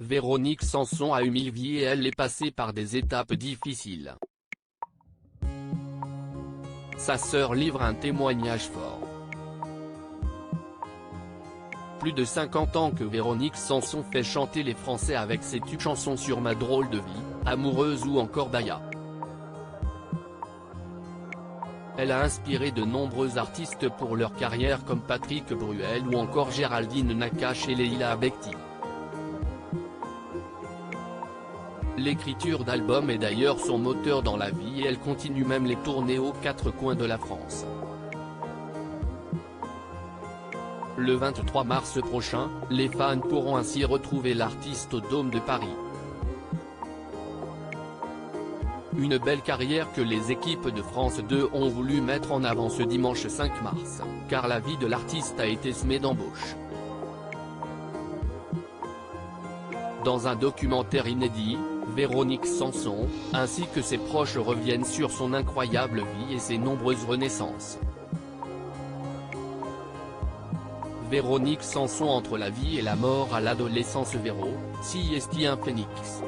Véronique Sanson a eu 1000 vies et elle est passée par des étapes difficiles. Sa sœur livre un témoignage fort. Plus de 50 ans que Véronique Sanson fait chanter les Français avec ses tubes chansons sur Ma drôle de vie, Amoureuse ou encore Baya. Elle a inspiré de nombreux artistes pour leur carrière comme Patrick Bruel ou encore Géraldine Nakache et Leila Bekti. L'écriture d'albums est d'ailleurs son moteur dans la vie et elle continue même les tournées aux quatre coins de la France. Le 23 mars prochain, les fans pourront ainsi retrouver l'artiste au Dôme de Paris. Une belle carrière que les équipes de France 2 ont voulu mettre en avant ce dimanche 5 mars, car la vie de l'artiste a été semée d'embûches. Dans un documentaire inédit, Véronique Sanson, ainsi que ses proches reviennent sur son incroyable vie et ses nombreuses renaissances. Véronique Sanson entre la vie et la mort à l'adolescence. Véro, si est un phénix.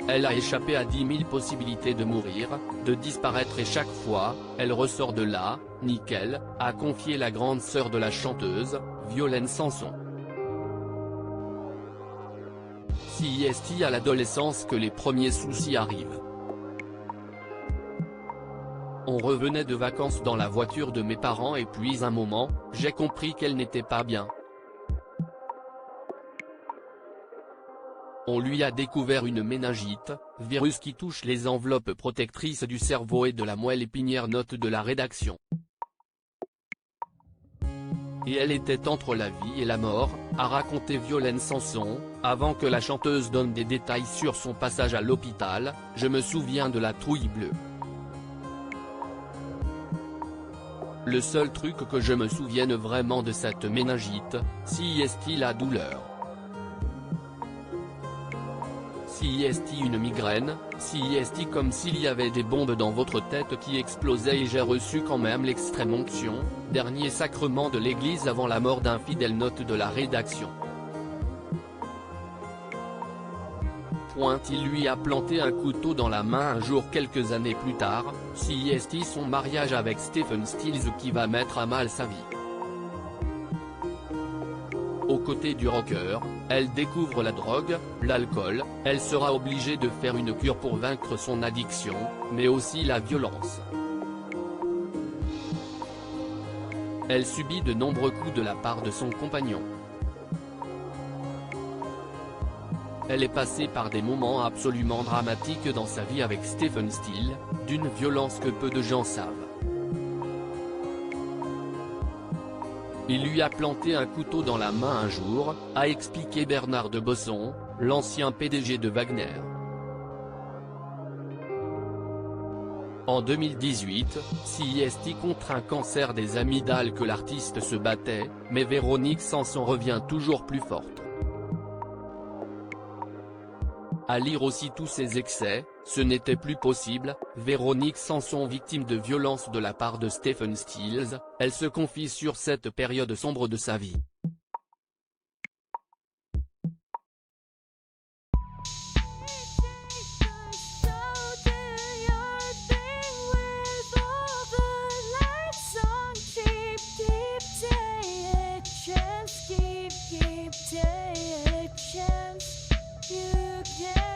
Elle a échappé à 10 000 possibilités de mourir, de disparaître et chaque fois, elle ressort de là, nickel, a confié la grande sœur de la chanteuse, Violaine Sanson. Si est à l'adolescence que les premiers soucis arrivent. On revenait de vacances dans la voiture de mes parents et puis un moment, j'ai compris qu'elle n'était pas bien. On lui a découvert une méningite, virus qui touche les enveloppes protectrices du cerveau et de la moelle épinière. Note de la rédaction. Et elle était entre la vie et la mort, a raconté Violaine Sanson, avant que la chanteuse donne des détails sur son passage à l'hôpital. Je me souviens de la trouille bleue. Le seul truc que je me souvienne vraiment de cette méningite, si est la douleur. Si est une migraine, si est comme s'il y avait des bombes dans votre tête qui explosaient et j'ai reçu quand même l'extrême onction, dernier sacrement de l'église avant la mort d'un fidèle. Note de la rédaction. Il lui a planté un couteau dans la main un jour quelques années plus tard, si est son mariage avec Stephen Stills qui va mettre à mal sa vie. Aux côtés du rocker, elle découvre la drogue, l'alcool, elle sera obligée de faire une cure pour vaincre son addiction, mais aussi la violence. Elle subit de nombreux coups de la part de son compagnon. Elle est passée par des moments absolument dramatiques dans sa vie avec Stephen Stills, d'une violence que peu de gens savent. Il lui a planté un couteau dans la main un jour, a expliqué Bernard de Bosson, l'ancien PDG de Wagner. En 2018, si est contre un cancer des amygdales que l'artiste se battait, mais Véronique Sanson revient toujours plus forte. À lire aussi tous ses excès, ce n'était plus possible. Véronique Sanson victime de violences de la part de Stephen Stills, elle se confie sur cette période sombre de sa vie. Yeah.